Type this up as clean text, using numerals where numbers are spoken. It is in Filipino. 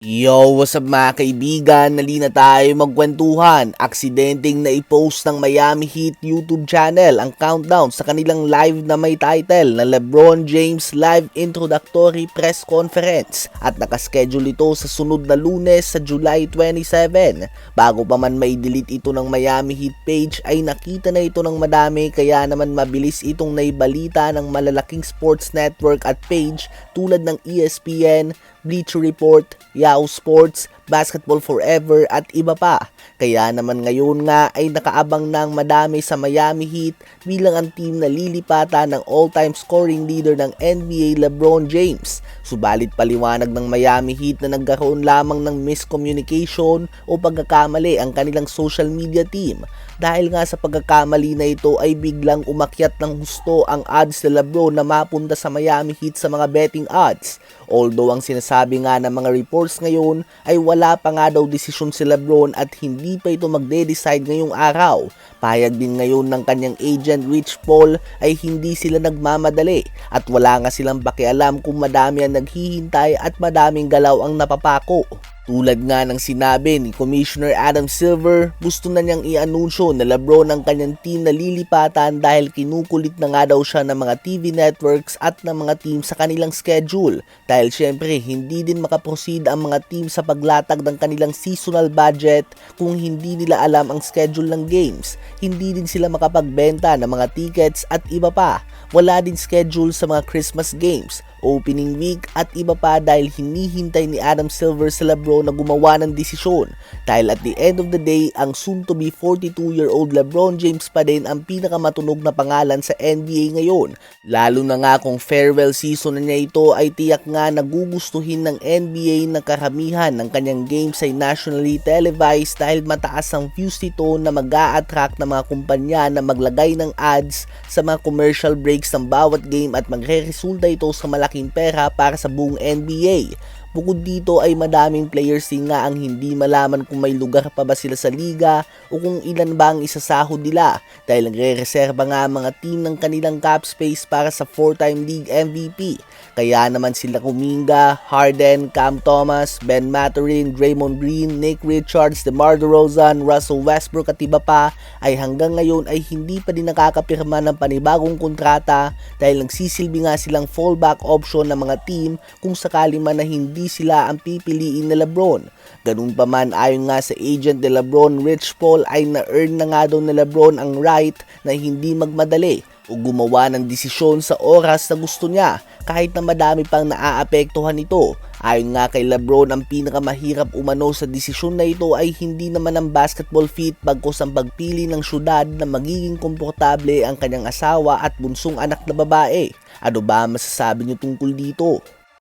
Yo, what's up mga kaibigan? Nalina tayo magkwentuhan. Aksidenteng na-post ng Miami Heat YouTube channel ang countdown sa kanilang live na may title na LeBron James Live Introductory Press Conference at nakaschedule ito sa sunod na Lunes sa July 27. Bago pa man may delete ito ng Miami Heat page ay nakita na ito ng madami kaya naman mabilis itong naibalita ng malalaking sports network at page tulad ng ESPN, Bleacher Report, Yahoo Sports, Basketball Forever at iba pa. Kaya naman ngayon nga ay nakaabang ng madami sa Miami Heat bilang ang team na lilipatan ng all-time scoring leader ng NBA LeBron James. Subalit paliwanag ng Miami Heat na nagkaroon lamang ng miscommunication o pagkakamali ang kanilang social media team. Dahil nga sa pagkakamali na ito ay biglang umakyat ng husto ang odds ni LeBron na mapunta sa Miami Heat sa mga betting odds. Although ang sinasabi nga ng mga reports ngayon ay wala pa nga daw desisyon si LeBron at hindi pa ito magde-decide ngayong araw. Pahayag din ngayon ng kanyang agent Rich Paul ay hindi sila nagmamadali at wala nga silang pakialam kung madami ang naghihintay at madaming galaw ang napapako. Tulad nga ng sinabi ni Commissioner Adam Silver, gusto na niyang i-anunsyo na LeBron ang kanyang team na lilipatan dahil kinukulit na nga daw siya ng mga TV networks at ng mga team sa kanilang schedule. Dahil syempre hindi din makaproceed ang mga team sa paglatag ng kanilang seasonal budget kung hindi nila alam ang schedule ng games. Hindi din sila makapagbenta ng mga tickets at iba pa. Wala din schedule sa mga Christmas games, opening week at iba pa dahil hinihintay ni Adam Silver sa LeBron na gumawa ng desisyon. Dahil at the end of the day, ang soon to be 42-year-old LeBron James pa din ang pinakamatunog na pangalan sa NBA ngayon. Lalo na nga kung farewell season na niya ito ay tiyak nga nagugustuhin ng NBA na karamihan ng kanyang games ay nationally televised dahil mataas ang views nito na mag-a-attract ng mga kumpanya na maglagay ng ads sa mga commercial breaks ng bawat game at magre-resulta ito sa malaking pera para sa buong NBA. Bukod dito ay madaming players din nga ang hindi malaman kung may lugar pa ba sila sa liga o kung ilan ba ang isasahod nila dahil nagre-reserba nga ang mga team ng kanilang cap space para sa 4-time league MVP. Kaya naman sila Kuminga, Harden, Cam Thomas, Ben Mathurin, Draymond Green, Nick Richards, DeMar DeRozan, Russell Westbrook at iba pa ay hanggang ngayon ay hindi pa din nakakapirma ng panibagong kontrata dahil nagsisilbi nga silang fallback option ng mga team kung sakali man na hindi sila ang pipiliin ni LeBron. Ganun pa man ayon nga sa agent ni LeBron, Rich Paul ay na-earn na nga daw ni LeBron ang right na hindi magmadali o gumawa ng desisyon sa oras na gusto niya kahit na madami pang naaapektuhan nito. Ayon nga kay LeBron, ang pinakamahirap umano sa desisyon na ito ay hindi naman ang basketball fit bagkus ang pagpili ng syudad na magiging komportable ang kanyang asawa at bunsong anak na babae. Ano ba masasabi niyo tungkol dito?